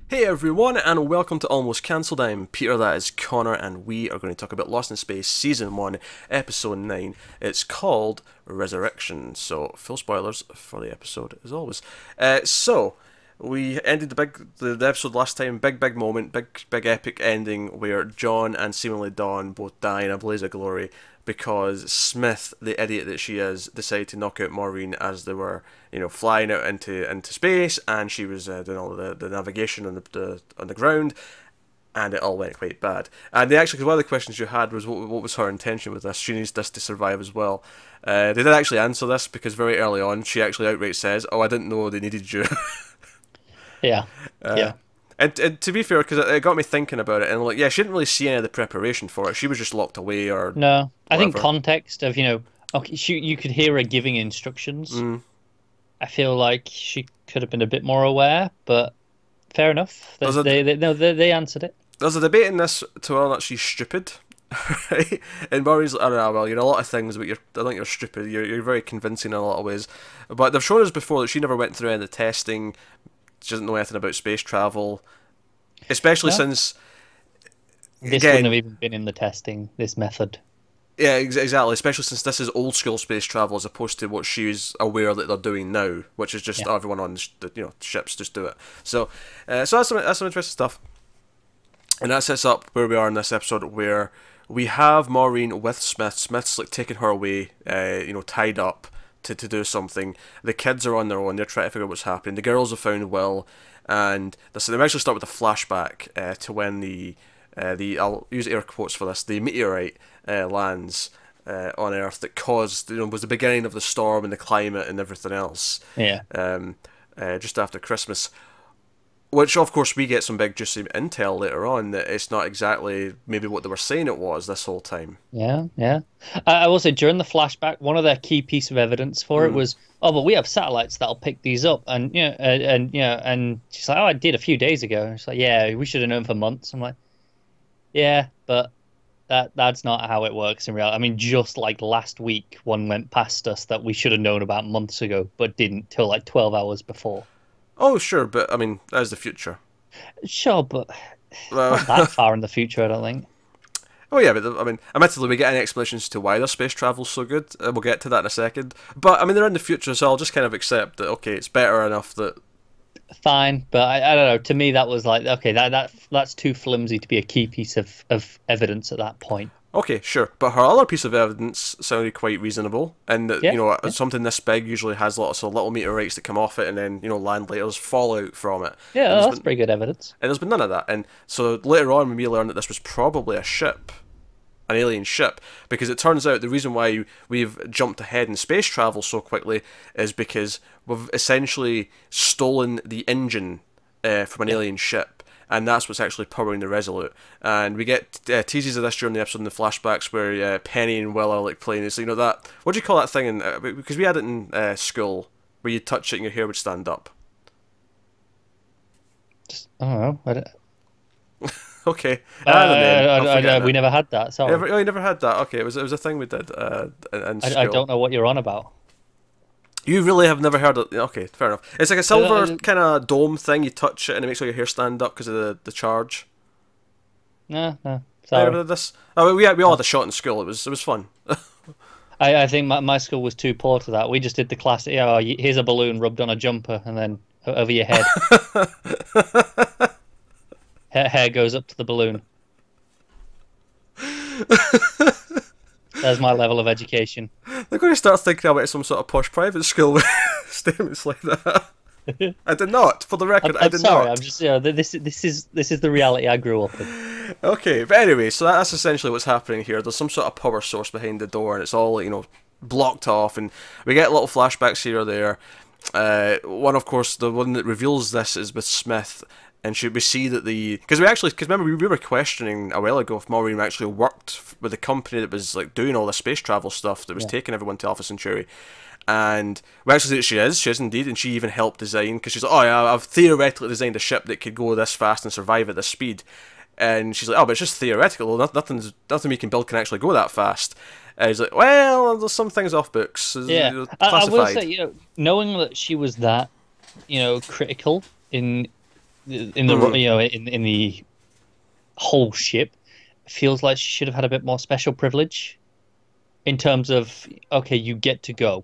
Hey everyone, and welcome to Almost Cancelled. I'm Peter, that is Connor, and we are going to talk about Lost in Space Season 1, Episode 9. It's called Resurrection, so full spoilers for the episode as always. We ended the episode last time, big moment, big epic ending where John and seemingly Dawn both die in a blaze of glory because Smith, the idiot that she is, decided to knock out Maureen as they were, flying out into space, and she was doing all the navigation on the ground, and it all went quite bad. And because one of the questions you had was what was her intention with this? She needs this to survive as well. They did actually answer this because very early on she actually outright says, "Oh, I didn't know they needed you." Yeah, yeah. And to be fair, because it got me thinking about it, and she didn't really see any of the preparation for it. She was just locked away or No, I think whatever. context of, okay, you could hear her giving instructions. I feel like she could have been a bit more aware, but fair enough. They answered it. There's a debate in this to whether or not she's stupid. Right? And Murray's like, I don't know, well, you're a lot of things, but I think you're stupid. You're very convincing in a lot of ways. But they've shown us before that she never went through any of the testing. She doesn't know anything about space travel, especially No. since This wouldn't have even been in the testing, this method. yeah, exactly. Especially since this is old school space travel as opposed to what she's aware that they're doing now, which is just Yeah. everyone on the ships just do it. So, so that's some interesting stuff, and that sets up where we are in this episode, where we have Maureen with Smith. Smith's like taking her away, tied up to do something. The kids are on their own. They're trying to figure out what's happening. The girls have found Will, and they actually start with a flashback to when the I'll use air quotes for this, the meteorite lands on Earth that caused, was the beginning of the storm and the climate and everything else. Yeah. Just after Christmas. Which, of course, we get some big juicy intel later on that it's not exactly maybe what they were saying it was this whole time. Yeah, yeah. I will say during the flashback, one of their key piece of evidence for it was, oh, but we have satellites that'll pick these up, and and she's like, oh, I did a few days ago. And she's like, yeah, we should have known for months. I'm like, yeah, but that's not how it works in reality. I mean, just like last week, one went past us that we should have known about months ago, but didn't till like 12 hours before. Oh, sure, but I mean, that is the future. Sure, but Well, not that far in the future, I don't think. oh yeah, but I mean, admittedly, we get any explanations to why their space travel's so good. We'll get to that in a second. But I mean, they're in the future, so I'll just kind of accept that. Okay, it's better enough that. Fine, but I don't know. To me, that was like, okay, that's too flimsy to be a key piece of evidence at that point. Okay, sure, but her other piece of evidence sounded quite reasonable, and that Yeah, yeah, something this big usually has lots of little meteorites that come off it, and then land later, there's fallout from it. yeah, And there's that's been, pretty good evidence. and there's been none of that, and so later on, when we learned that this was probably a ship, an alien ship, because it turns out the reason why we've jumped ahead in space travel so quickly is because we've essentially stolen the engine from an alien ship, and that's what's actually powering the Resolute. And we get teases of this during the episode in the flashbacks where Penny and Will are like playing. It's that, what do you call that thing? Because we had it in school where you touch it and your hair would stand up. Just, I don't know. Okay, I had a name. I'm forgetting We it. never had that. Sorry, Oh, you never had that? Okay, it was a thing we did in school. I don't know what you're on about. You really have never heard of. Okay, fair enough. It's like a silver Uh, kind of dome thing. You touch it and it makes all your hair stand up because of the charge. No, no, I sorry. never did this. Oh, we all had a shot in school. It was fun. I think my school was too poor to that. We just did the classic. Oh, here's a balloon rubbed on a jumper, and then over your head. Hair goes up to the balloon. That's my level of education. They're going to start thinking about some sort of posh private school with statements like that. I did not, for the record. I I'm did sorry. not. I'm just this is the reality I grew up in. Okay, but anyway, so that's essentially what's happening here. There's some sort of power source behind the door, and it's all blocked off, and we get little flashbacks here or there. One, of course, the one that reveals this is with Smith, and we see that because remember we were questioning a while ago if Maureen actually worked with the company that was like doing all the space travel stuff that was taking everyone to Alpha Centauri. And we actually see that she is indeed, and she even helped design, because she's like, oh yeah, I've theoretically designed a ship that could go this fast and survive at this speed. And she's like, oh, but it's just theoretical. Nothing we can build can actually go that fast. And he's like, well, there's some things off books. Yeah, I will say, knowing that she was that, critical in in the in the whole ship, feels like she should have had a bit more special privilege in terms of, okay, you get to go,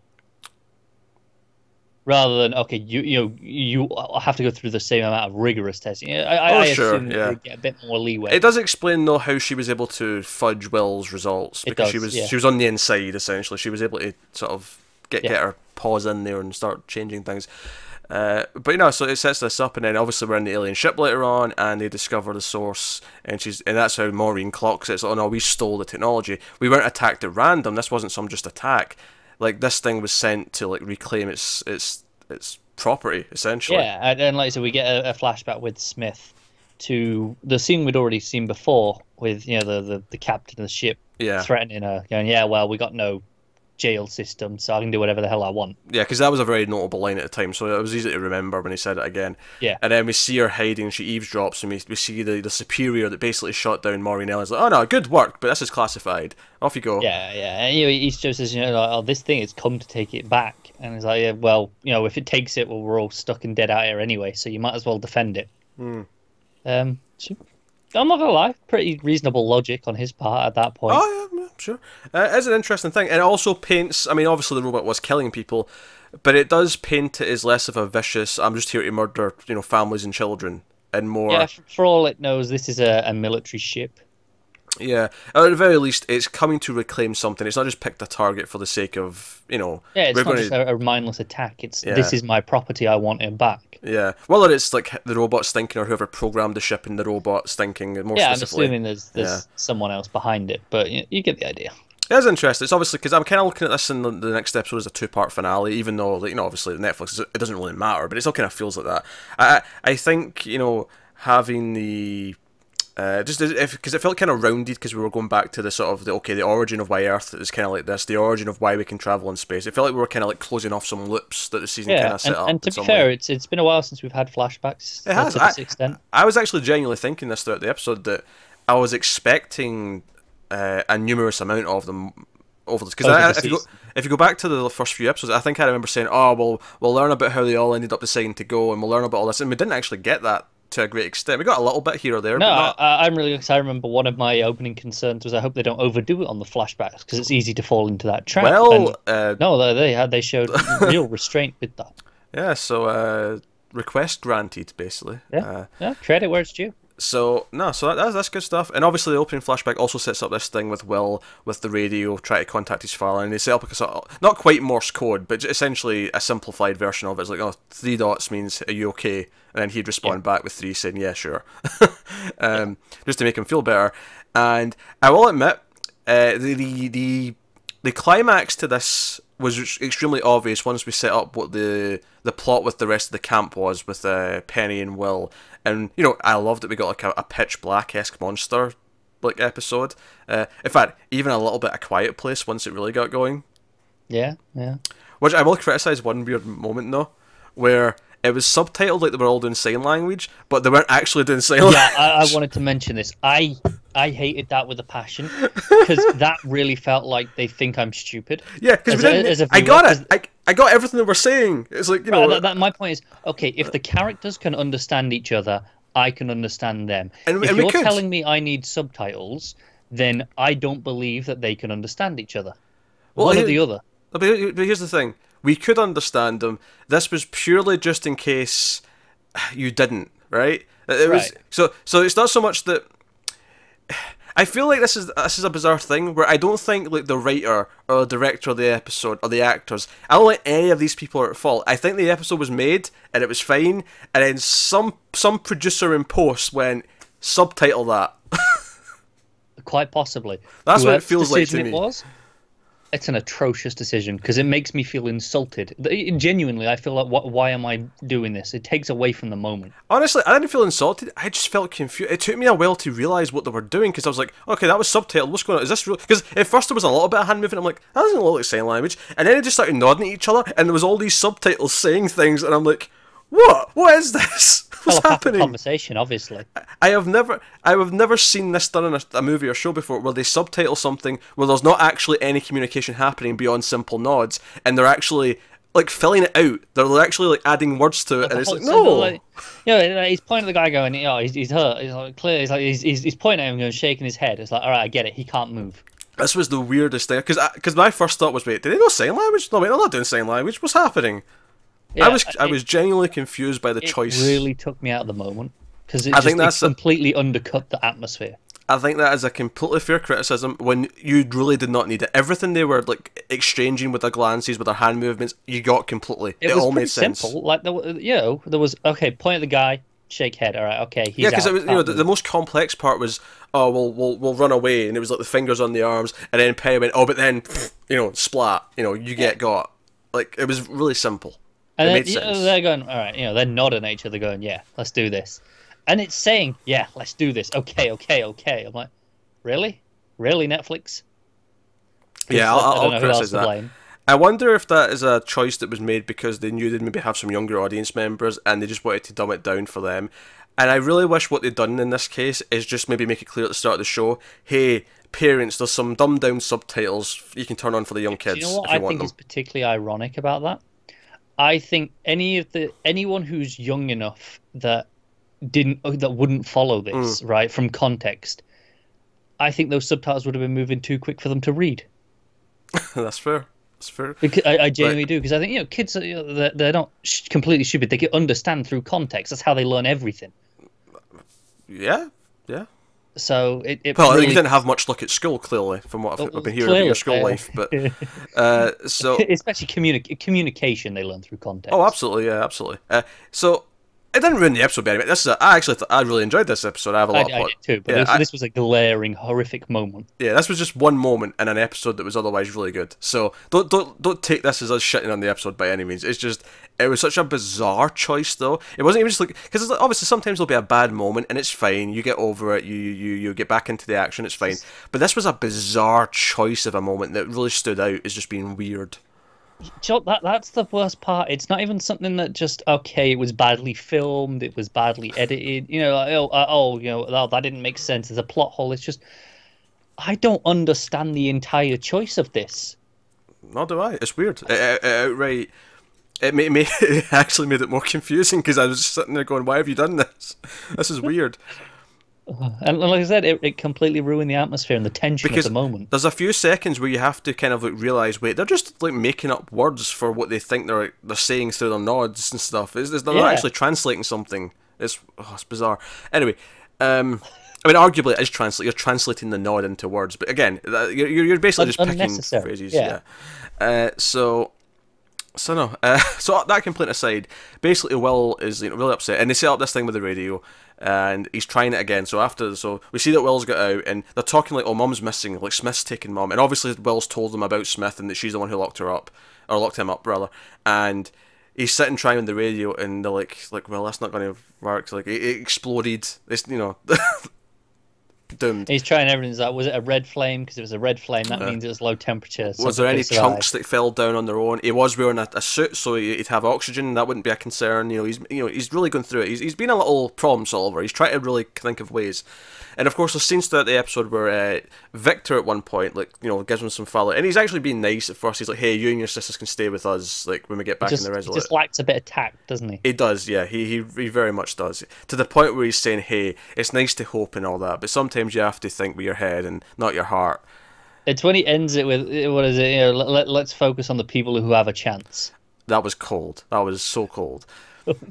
rather than, okay, you have to go through the same amount of rigorous testing. I Sure, assume that yeah. you would get a bit more leeway. It does explain though how she was able to fudge Will's results because she was on the inside essentially. She was able to sort of get her paws in there and start changing things. But so it sets this up, and then obviously we're in the alien ship later on, and they discover the source, and that's how Maureen clocks it. It's like, oh no, we stole the technology. We weren't attacked at random. This wasn't some just attack. Like, this thing was sent to like reclaim its property essentially. Yeah, and like I said, we get a flashback with Smith to the scene we'd already seen before with the captain of the ship threatening her, going, yeah, well, we got no jail system, so I can do whatever the hell I want. Yeah, because that was a very notable line at the time, so it was easy to remember when he said it again. Yeah. And then we see her hiding, she eavesdrops, and we see the superior that basically shot down Maureen Ellis. Like, oh no, good work, but this is classified. Off you go. Yeah. And he just says, like, oh, this thing has come to take it back. And he's like, yeah, well, if it takes it, well, we're all stuck and dead out here anyway, so you might as well defend it. So, I'm not gonna lie, pretty reasonable logic on his part at that point. Oh yeah, sure. It's an interesting thing, and it also paints. I mean, obviously the robot was killing people, but it does paint it as less of a vicious, I'm just here to murder, families and children, and more. Yeah, for all it knows, this is a military ship. Yeah, at the very least, it's coming to reclaim something. It's not just picked a target for the sake of, Yeah, it's not just a mindless attack. It's this is my property. I want it back. Yeah, whether it's like the robot's thinking or whoever programmed the ship and the robot's thinking. More I'm specifically. assuming there's someone else behind it, but you get the idea. It's interesting. It's obviously because I'm kind of looking at this in the next episode as a two-part finale, even though obviously Netflix it doesn't really matter, but it still kind of feels like that. I think having the just because it felt kind of rounded because we were going back to the sort of the origin of why Earth is kind of like this, the origin of why we can travel in space. It felt like we were kind of like closing off some loops that the season kind of set up. And to be fair, it's been a while since we've had flashbacks. It has. To this extent. I was actually genuinely thinking this throughout the episode that I was expecting a numerous amount of them over this because if you go back to the first few episodes, I think I remember saying, oh well, we'll learn about how they all ended up deciding to go, and we'll learn about all this, and we didn't actually get that to a great extent. We got a little bit here or there. No, but not... I'm really excited. I remember one of my opening concerns was I hope they don't overdo it on the flashbacks because it's easy to fall into that trap. Well, no, they showed real restraint with that. Yeah, so request granted, basically. Yeah, credit where it's due. So that's good stuff, and obviously the opening flashback also sets up this thing with Will with the radio trying to contact his father, and they set up a sort of, not quite Morse code, but essentially a simplified version of it. It's like, oh, 3 dots means are you okay, and then he'd respond back with 3 saying yeah sure, just to make him feel better. And I will admit, the climax to this was extremely obvious once we set up what the plot with the rest of the camp was with Penny and Will. And, I loved that we got like a Pitch Black-esque monster like episode. In fact, even a little bit of Quiet Place once it really got going. Yeah. Which I will criticise one weird moment though, where it was subtitled like they were all doing sign language, but they weren't actually doing sign language. Yeah, I wanted to mention this. I hated that with a passion because that really felt like they think I'm stupid. Yeah, because I got it. I got everything they were saying. It's like, my point is, okay, if the characters can understand each other, I can understand them. If you're telling me I need subtitles, then I don't believe that they can understand each other. One or the other. But here's the thing. We could understand them. This was purely just in case you didn't, right? It was so it's not so much that I feel like this is a bizarre thing where I don't think like the writer or the director of the episode or the actors, I don't think any of these people are at fault. I think the episode was made and it was fine, and then some producer in post went subtitle that. Quite possibly. That's what it feels like to me. It's an atrocious decision because it makes me feel insulted. Genuinely, I feel like, why am I doing this? It takes away from the moment. Honestly, I didn't feel insulted. I just felt confused. It took me a while to realise what they were doing because I was like, okay, that was subtitled. What's going on? Is this real? Because at first there was a little bit of hand movement. I'm like, that doesn't look like sign language. And then they just started nodding at each other, and there was all these subtitles saying things, and I'm like, what? What is this? What's happening? Conversation, obviously. I have never seen this done in a movie or show before, where they subtitle something where there's not actually any communication happening beyond simple nods, and they're actually like filling it out. They're actually like adding words to it, and it's like So no. like, he's pointing at the guy going, he's hurt. He's like clear. He's like he's pointing at him, going shaking his head. It's like, all right, I get it. He can't move. This was the weirdest thing because my first thought was, wait, did they know sign language? No, wait, they're not doing sign language. What's happening? Yeah, I was genuinely confused by the choice. It really took me out of the moment because it completely undercut the atmosphere. I think that is a completely fair criticism when you really did not need it. Everything they were like exchanging with their glances, with their hand movements, you got completely. It all made sense. Simple. Like there was okay. Point at the guy, shake head. All right, okay. He's because it was the most complex part was we'll run away, and it was like the fingers on the arms, and then Penny went but then splat. You get got. Like it was really simple. And it then, made sense. They're going all right. They're nodding at each other, going, yeah, let's do this. And it's saying, yeah, let's do this. Okay. I'm like, really? Really, Netflix? Yeah, I'll criticize that. Blame. I wonder if that is a choice that was made because they knew they'd maybe have some younger audience members and they just wanted to dumb it down for them. And I really wish what they'd done in this case is just maybe make it clear at the start of the show, hey, parents, there's some dumbed down subtitles you can turn on for the young kids. Do you know what if you I want think them. is particularly ironic about that? I think anyone who's young enough that wouldn't follow this right from context, I think those subtitles would have been moving too quick for them to read. That's fair. That's fair. Because I genuinely do, because I think kids they're not completely stupid. They can understand through context. That's how they learn everything. Yeah. So it well, really... you didn't have much luck at school, clearly, from what I've been hearing about your school life. But so especially communication, they learn through context. Oh, absolutely, yeah, absolutely. So it didn't ruin the episode, anyway. I really enjoyed this episode. I have a lot of fun. I did too, but this was a glaring, horrific moment. Yeah, this was just one moment in an episode that was otherwise really good. So don't take this as us shitting on the episode by any means. It was such a bizarre choice, though. It wasn't even just like, because obviously sometimes there'll be a bad moment and it's fine. You get over it. You get back into the action. It's fine. But this was a bizarre choice of a moment that really stood out as just being weird. That's the worst part. It's not even something that just it was badly filmed, it was badly edited. That didn't make sense. There's a plot hole. It's just I don't understand the entire choice of this. Nor do I. It's weird. Outright. It actually made it more confusing because I was just sitting there going, "Why have you done this? This is weird." And like I said, it completely ruined the atmosphere and the tension at the moment. There's a few seconds where you have to kind of like realize, wait, they're just like making up words for what they think they're saying through their nods and stuff. They're not actually translating something. It's bizarre. Anyway, I mean, arguably it is you're translating the nod into words, but again, you're basically just picking phrases. Yeah. So that complaint aside, basically Will is really upset, and they set up this thing with the radio, and he's trying it again. So we see that Will's got out, and they're talking like, "Oh, Mum's missing. Like Smith's taken Mum," and obviously Will's told them about Smith and that she's the one who locked him up, rather. And he's sitting trying on the radio, and they're like, "Well, that's not going to work." Like it exploded. It's doomed. He's trying everything. Like, was it a red flame? Because it was a red flame, that means it was low temperature. So was there any chunks that fell down on their own? He was wearing a suit, so he'd have oxygen. That wouldn't be a concern. He's really going through it. He's been a little problem solver. He's trying to really think of ways. And of course, there's scenes throughout the episode where Victor at one point, gives him some follow, and he's actually being nice at first. He's like, "Hey, you and your sisters can stay with us, like when we get back in the reservoir." He just lacks a bit of tact, doesn't he? He does, yeah. He very much does. To the point where he's saying, "Hey, it's nice to hope and all that, but sometimes you have to think with your head and not your heart." It's when he ends it with, what is it? Let's focus on the people who have a chance. That was cold. That was so cold.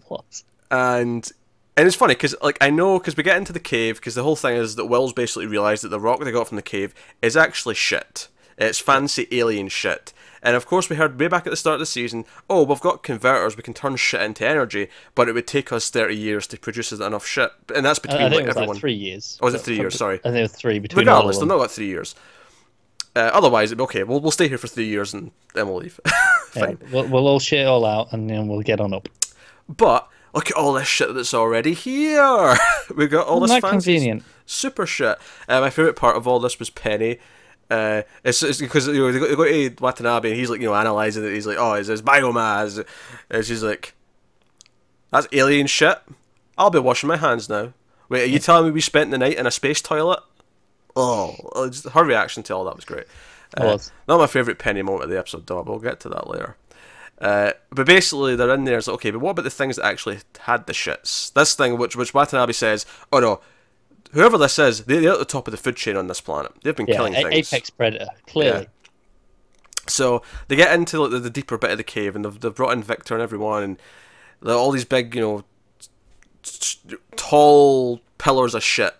What? And it's funny, because I know, because we get into the cave, because the whole thing is that Will's basically realised that the rock they got from the cave is actually shit. It's fancy alien shit. And of course we heard way back at the start of the season, we've got converters, we can turn shit into energy, but it would take us 30 years to produce enough shit. And that's between everyone. Like 3 years. Oh, was it 3 years? Sorry. I think it was 3 between Regardless, all of them. they've not got 3 years. Otherwise, okay, we'll stay here for 3 years and then we'll leave. Fine. Yeah, we'll all shit it all out and then we'll get on up. But look at all this shit that's already here. We've got all this fancy, convenient. Super shit. My favourite part of all this was Penny. It's because they go to Watanabe and he's like, analysing it. He's like, "Oh, is this biomass?" And she's like, "That's alien shit. I'll be washing my hands now." Wait, are you telling me we spent the night in a space toilet? Just her reaction to all that was great. Not my favourite Penny moment of the episode, though. We'll get to that later. But basically, they're in there. It's like, okay, but what about the things that actually had the shits? This thing, which Watanabe says, oh no, whoever this is, they're at the top of the food chain on this planet. They've been killing things. Apex predator, clearly. Yeah. So they get into like, the deeper bit of the cave, and they've brought in Victor and everyone, and all these big, tall pillars of shit.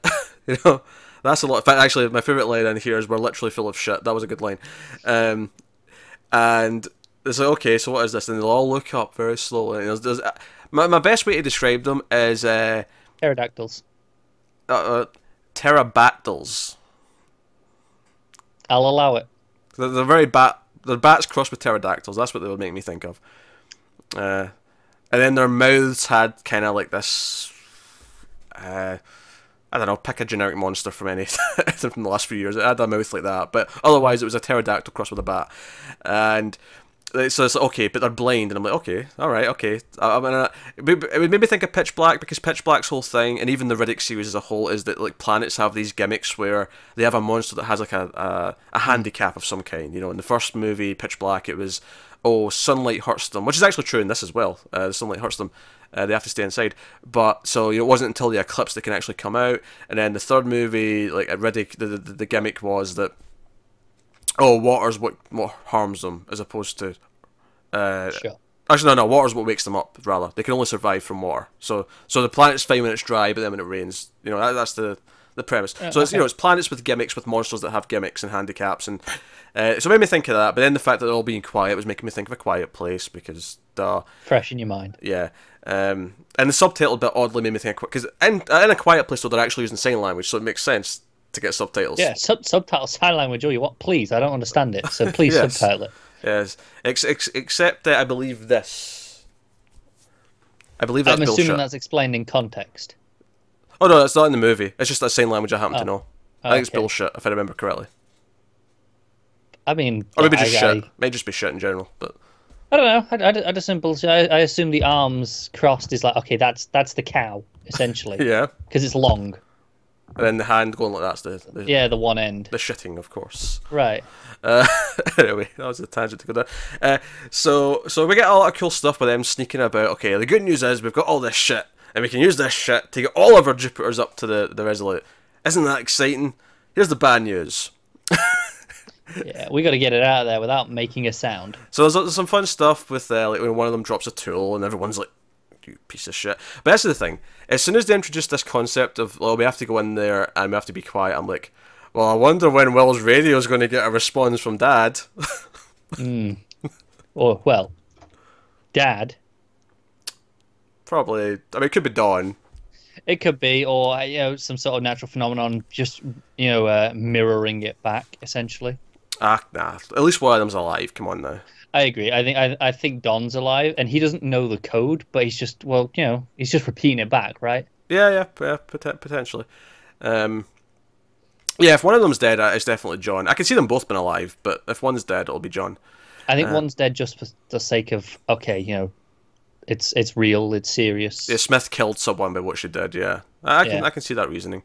That's a lot. In fact, actually, my favorite line in here is "We're literally full of shit." That was a good line. And it's like, okay, so what is this? And they'll all look up very slowly. And my best way to describe them is Pterodactyls. Pterodactyls. I'll allow it. They're very bat. They're bats crossed with pterodactyls. That's what they would make me think of. And then their mouths had kind of like this. I don't know. Pick a generic monster from anything from the last few years. It had a mouth like that, but otherwise it was a pterodactyl crossed with a bat. And so it's like, okay, but they're blind, and I'm like, okay, all right, okay. It would make me think of Pitch Black, because Pitch Black's whole thing, and even the Riddick series as a whole, is that like planets have these gimmicks where they have a monster that has like a handicap of some kind. In the first movie, Pitch Black, it was, oh, sunlight hurts them, which is actually true in this as well. The sunlight hurts them. They have to stay inside. But so it wasn't until the eclipse they can actually come out. And then the third movie, like at Riddick, the gimmick was that, oh, water's what harms them, as opposed to Sure. Actually, no, water's what wakes them up, rather. They can only survive from water. So the planet's fine when it's dry, but then when it rains, that's the premise. So it's, it's planets with gimmicks, with monsters that have gimmicks and handicaps, and so it made me think of that. But then the fact that they're all being quiet was making me think of A Quiet Place, because fresh in your mind. Yeah. And the subtitle bit oddly made me think, because in A Quiet Place, though, they're actually using sign language, so it makes sense to get subtitles. Yeah, subtitles, sign language, all you want. Please, I don't understand it, so please Yes. subtitle it. Yes, except that I believe this. I believe that's I'm assuming bullshit. that's explained in context. Oh no, it's not in the movie. It's just that sign language I happen to know. I think it's okay. bullshit, if I remember correctly. I mean, Or maybe just shit. May just be shit in general, but I don't know. I just bullshit. I assume the arms crossed is like, okay, that's the cow essentially. yeah. Because it's long. And then the hand going like that's the The one end. the shitting, of course. Right. Anyway, that was a tangent to go down. So we get a lot of cool stuff with them sneaking about. Okay, the good news is we've got all this shit, and we can use this shit to get all of our Jupiters up to the Resolute. Isn't that exciting? Here's the bad news. Yeah, we got to get it out of there without making a sound. So there's some fun stuff with like when one of them drops a tool and everyone's like, you piece of shit. But that's the thing. As soon as they introduced this concept of, well, we have to go in there and we have to be quiet, I'm like, well, I wonder when Will's radio is going to get a response from Dad. Or, well, Dad. Probably. I mean, it could be Dawn. It could be, or some sort of natural phenomenon, just mirroring it back, essentially. Nah. At least one of them's alive. Come on now. I agree. I think Don's alive, and he doesn't know the code, but he's just he's just repeating it back, right? Yeah, potentially. Yeah, if one of them's dead, it's definitely John. I can see them both being alive, but if one's dead, it'll be John. I think one's dead just for the sake of, okay, it's real, it's serious. Yeah, Smith killed someone by what she did. Yeah, I can see that reasoning.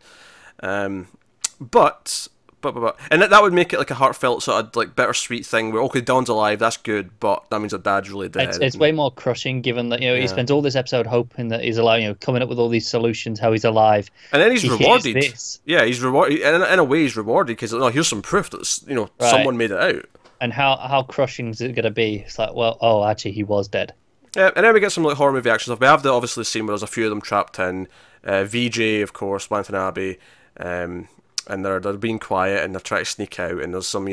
But and that would make it like a heartfelt sort of like bittersweet thing where, okay, Dawn's alive, that's good, but that means her dad's really dead. It's way more crushing, given that he spends all this episode hoping that he's alive, coming up with all these solutions how he's alive, and then he's rewarded. This. Yeah, he's rewarded, and in a way he's rewarded because here's some proof that someone made it out. And how crushing is it going to be? It's like, well, actually he was dead. Yeah, and then we get some like horror movie action stuff. We have the obviously scene where there's a few of them trapped in. VJ, of course, Watanabe, and they're being quiet and they're trying to sneak out. And there's some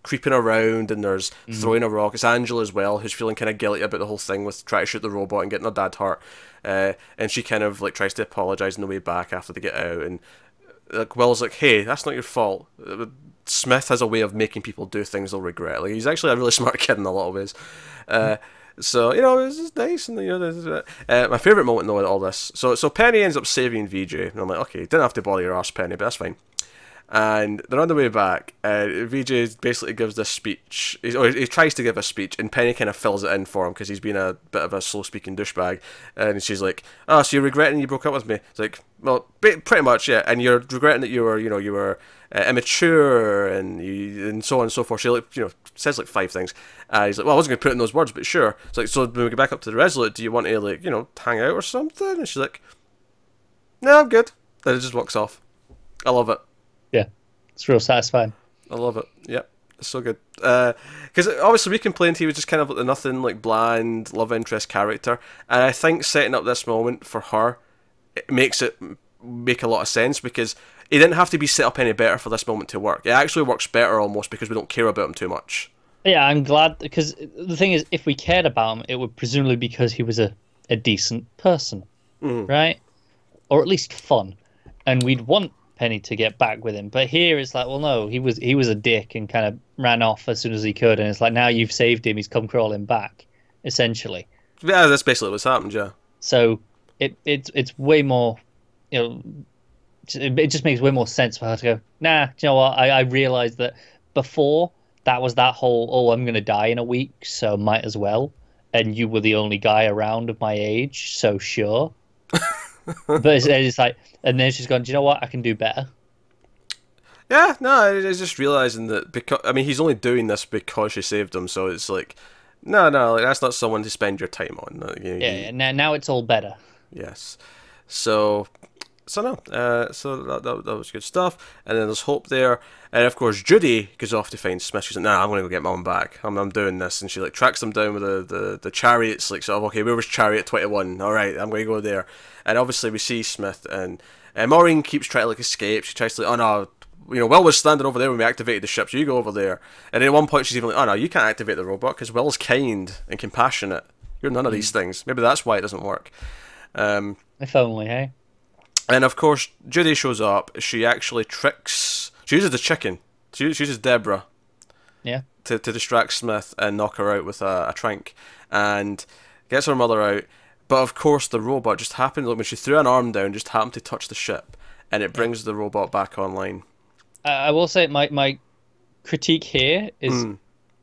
creeping around, and there's throwing a rock. It's Angela as well, who's feeling kind of guilty about the whole thing with trying to shoot the robot and getting her dad hurt. And she kind of like tries to apologize on the way back after they get out. And like Will's like, hey, that's not your fault. Smith has a way of making people do things they'll regret. Like, he's actually a really smart kid in a lot of ways. So it's just nice, and my favourite moment though in all this. So Penny ends up saving VJ, and I'm like, okay, didn't have to bother your arse, Penny, but that's fine. And they're on the way back, and VJ basically gives this speech, or he tries to give a speech, and Penny kind of fills it in for him because he's been a bit of a slow-speaking douchebag. And she's like, "Oh, so you're regretting you broke up with me?" It's like, "Well, pretty much, yeah." And you're regretting that you were immature, and so on and so forth. She says like 5 things. He's like, "Well, I wasn't going to put it in those words, but sure." It's like, "So when we get back up to the Resolute, do you want to hang out or something?" And she's like, "No, I'm good." Then it just walks off. I love it. Yeah, it's real satisfying. I love it. Yep, it's so good. Because obviously we complained he was just kind of like the nothing, like bland love interest character, and I think setting up this moment for her, it makes it make a lot of sense because he didn't have to be set up any better for this moment to work. It actually works better almost because we don't care about him too much. Yeah, I'm glad because the thing is, if we cared about him, it would presumably because he was a decent person, right? Or at least fun, and we'd want Penny to get back with him. But here it's like, well, no, he was a dick and kind of ran off as soon as he could, and it's like now you've saved him, he's come crawling back, essentially. Yeah, that's basically what's happened. Yeah. So it's way more, it just makes way more sense for her to go, nah, do you know what? I realized that before that was that whole, oh, I'm gonna die in a week, so might as well. And you were the only guy around of my age, so sure. But it's like, and then she's gone, do you know what? I can do better. Yeah, no, it's just realizing that he's only doing this because she saved him. So it's like, no, like, that's not someone to spend your time on. Now it's all better. Yes. So no. So that was good stuff. And then there's Hope there, and of course Judy goes off to find Smith. She's like, "Nah, I'm gonna go get Mum back. I'm doing this." And she like tracks them down with the chariots. Like, sort of, okay, where was Chariot 21? All right, I'm gonna go there. And obviously we see Smith and Maureen keeps trying to like escape. She tries to like, oh no, Will was standing over there when we activated the ship, so you go over there. And at one point she's even like, oh no, you can't activate the robot because Will's kind and compassionate. You're none of these things. Maybe that's why it doesn't work. If only, hey? And of course, Judy shows up. She actually tricks. She uses the chicken. She uses Deborah. Yeah. To distract Smith and knock her out with a trank, and gets her mother out. But of course, the robot just happened. Like when she threw an arm down, just happened to touch the ship, and it brings the robot back online. I will say my critique here is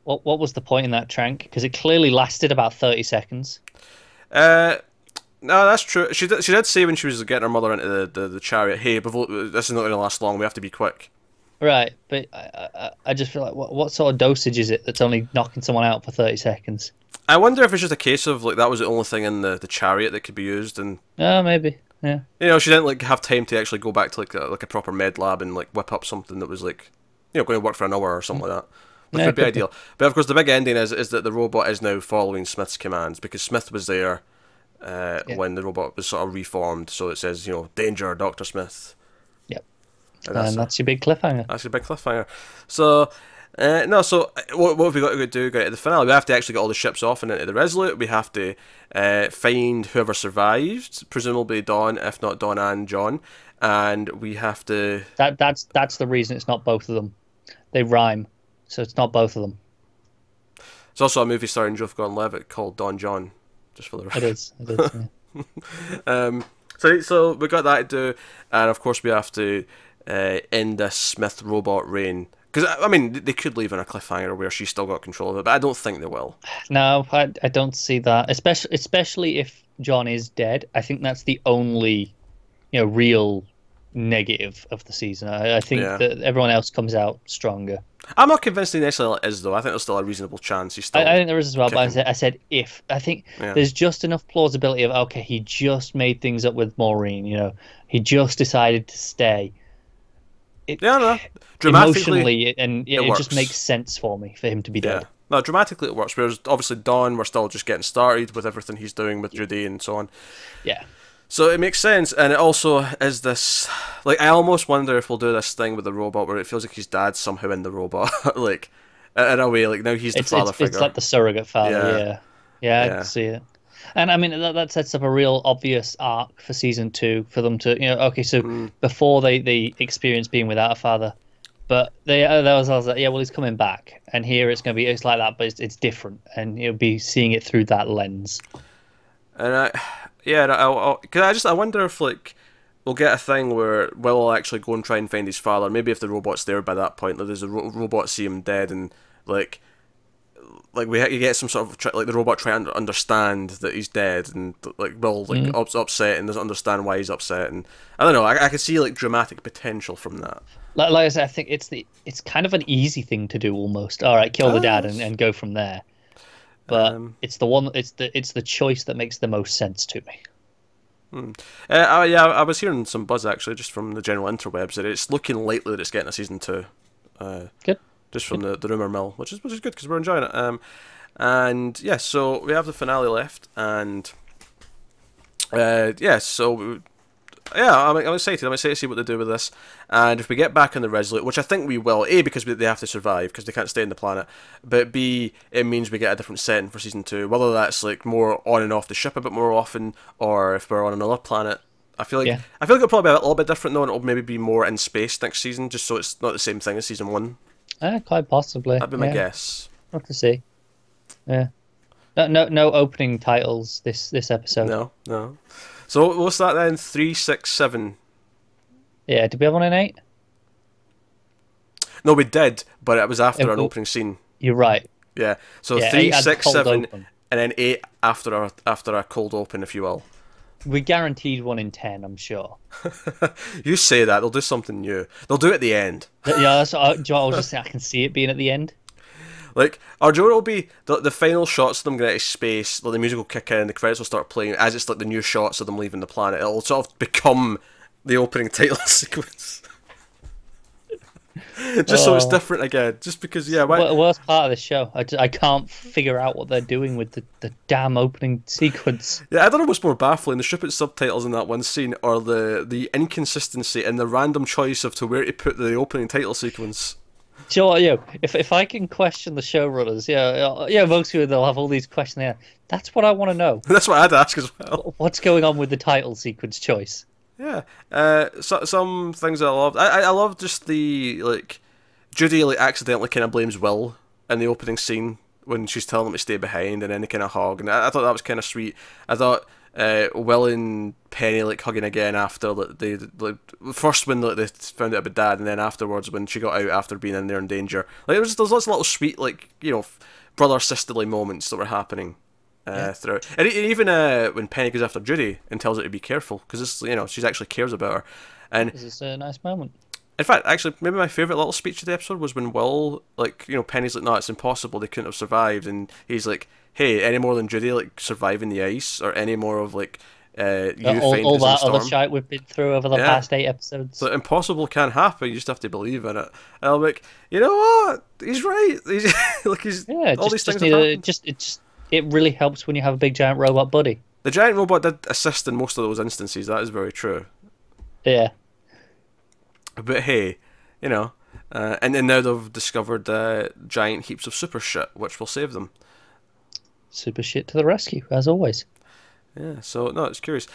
what was the point in that trank? Because it clearly lasted about 30 seconds. No, that's true. She did say when she was getting her mother into the chariot, hey, this is not going to last long, we have to be quick. Right, but I just feel like, what sort of dosage is it that's only knocking someone out for 30 seconds? I wonder if it's just a case of, like, that was the only thing in the chariot that could be used, and... Oh, maybe, yeah. She didn't, like, have time to actually go back to, like a proper med lab and, like, whip up something that was, like, going to work for an hour or something like that. Which would be ideal. But, of course, the big ending is that the robot is now following Smith's commands, because Smith was there... when the robot was sort of reformed, so it says, danger, Dr. Smith. Yep. And that's your big cliffhanger. That's your big cliffhanger. So, so what have we got to do get to the finale? We have to actually get all the ships off and into the Resolute. We have to find whoever survived, presumably Dawn, if not Dawn and John, and we have to... That's the reason it's not both of them. They rhyme, so it's not both of them. It's also a movie starring Joseph Gordon-Levitt called Don John. Just for the record. It is, yeah. So we got that to do, and of course we have to end this Smith robot reign. Because they could leave on a cliffhanger where she's still got control of it, but I don't think they will. No, I don't see that. Especially if John is dead. I think that's the only, real negative of the season. I think that everyone else comes out stronger. I'm not convinced he necessarily is, though. I think there's still a reasonable chance he's still... I think there is as well, but I said if. I think there's just enough plausibility of, okay, he just made things up with Maureen, he just decided to stay. Dramatically, emotionally, and it just makes sense for me, for him to be dead. No, dramatically it works, whereas obviously Dawn, we're still just getting started with everything he's doing with Judy and so on. Yeah. So it makes sense, and it also is this... Like, I almost wonder if we'll do this thing with the robot where it feels like his dad's somehow in the robot. Like, in a way, like, now he's the father figure. It's like the surrogate father, yeah. I can see it. And, that sets up a real obvious arc for Season 2, for them to, before they experience being without a father, but I was like, he's coming back, and here it's like that, but it's different, and you'll be seeing it through that lens. And I wonder if, like, we'll get a thing where Will will actually go and try and find his father. Maybe if the robot's there by that point, like there's a robot see him dead, and like you get some sort of like the robot trying to understand that he's dead, and like Will like upset and doesn't understand why he's upset, and I don't know. I could see like dramatic potential from that. Like I said, I think it's kind of an easy thing to do almost. All right, kill the dad and go from there. But it's the choice that makes the most sense to me. Yeah, I was hearing some buzz actually just from the general interwebs that it's looking likely that it's getting a season 2. Good. Just from the rumor mill, which is good because we're enjoying it. And yeah, so we have the finale left, and I'm excited. I'm excited to see what they do with this. And if we get back on the Resolute, which I think we will, A, because they have to survive because they can't stay on the planet, but B, it means we get a different setting for season 2. Whether that's like more on and off the ship a bit more often, or if we're on another planet. I feel like it'll probably be a little bit different though, and it'll maybe be more in space next season, just so it's not the same thing as season 1. Quite possibly. That'd be my guess. Not to see. Yeah. No opening titles this episode. No. So what's that then? 3, 6, 7. Yeah. Did we have one in 8? No, we did, but it was after an opening scene. You're right. Yeah. So 3, 6, 7, and then 8 after a cold open, if you will. We guaranteed one in 10, I'm sure. You say that, they'll do something new. They'll do it at the end. Yeah, that's what I was just saying. I can see it being at the end. Like, our Joe will be the final shots of them getting out of space, like the music will kick in, the credits will start playing, as it's like the new shots of them leaving the planet. It'll sort of become the opening title sequence. Just so it's different again. Just because, yeah. Why... Worst part of the show. I can't figure out what they're doing with the damn opening sequence. Yeah, I don't know what's more baffling, the stupid subtitles in that one scene, or the inconsistency and the random choice of to where to put the opening title sequence. Do you know what, if I can question the showrunners, most people, they'll have all these questions there. That's what I want to know. That's what I'd ask as well. What's going on with the title sequence choice? Yeah, some things I loved. I love just the, like, Judy like accidentally kind of blames Will in the opening scene when she's telling him to stay behind, and then they kind of hug, and I thought that was kind of sweet. I thought Will and Penny like hugging again after the first when they found out about Dad, and then afterwards when she got out after being in there in danger. Like there's lots of little sweet brother sisterly moments that were happening. Throughout. And even when Penny goes after Judy and tells her to be careful because she actually cares about her, and it's a nice moment. In fact, actually, maybe my favourite little speech of the episode was when Will, Penny's like, no, it's impossible, they couldn't have survived, and he's like, hey, any more than Judy surviving the ice, or any more of you all that other shite we've been through over the past 8 episodes. So impossible can happen. You just have to believe in it. And I'm like, you know what? He's right. All these things have happened. It really helps when you have a big giant robot buddy. The giant robot did assist in most of those instances. That is very true. Yeah. But hey, and then now they've discovered giant heaps of super shit, which will save them. Super shit to the rescue, as always. Yeah, so no, it's curious.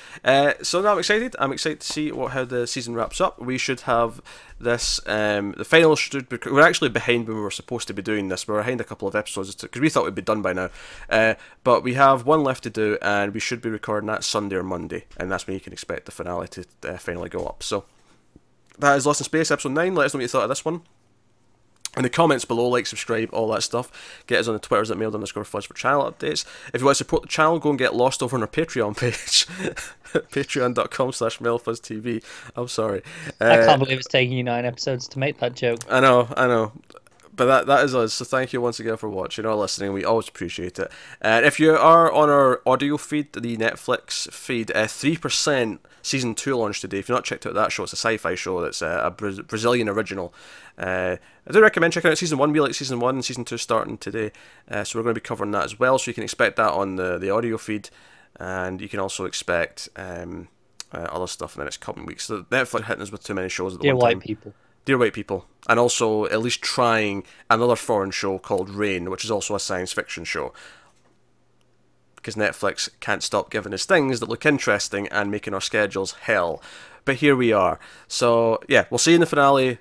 So now I'm excited. I'm excited to see how the season wraps up. We should have this. The final we're actually behind when we were supposed to be doing this. We're behind a couple of episodes because we thought we'd be done by now. But we have one left to do, and we should be recording that Sunday or Monday, and that's when you can expect the finale to finally go up. So that is Lost in Space episode 9. Let us know what you thought of this one. In the comments below, like, subscribe, all that stuff. Get us on the Twitters at mailed_fuzz for channel updates. If you want to support the channel, go and get lost over on our Patreon page. Patreon.com/mailfuzztv. I'm sorry. I can't believe it's taking you 9 episodes to make that joke. I know. But that is us, so thank you once again for watching or listening. We always appreciate it. And if you are on our audio feed, the Netflix feed, 3% Season 2 launched today. If you've not checked out that show, it's a sci-fi show that's a Brazilian original. I do recommend checking out Season 1. We like Season 1 and Season 2 starting today. So we're going to be covering that as well, so you can expect that on the audio feed. And you can also expect other stuff in the next couple of weeks. So Netflix hitting us with too many shows at the one time. Dear white people. Dear White People, and also at least trying another foreign show called Rain, which is also a science fiction show. Because Netflix can't stop giving us things that look interesting and making our schedules hell. But here we are. So, yeah, we'll see you in the finale.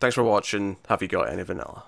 Thanks for watching. Have you got any vanilla?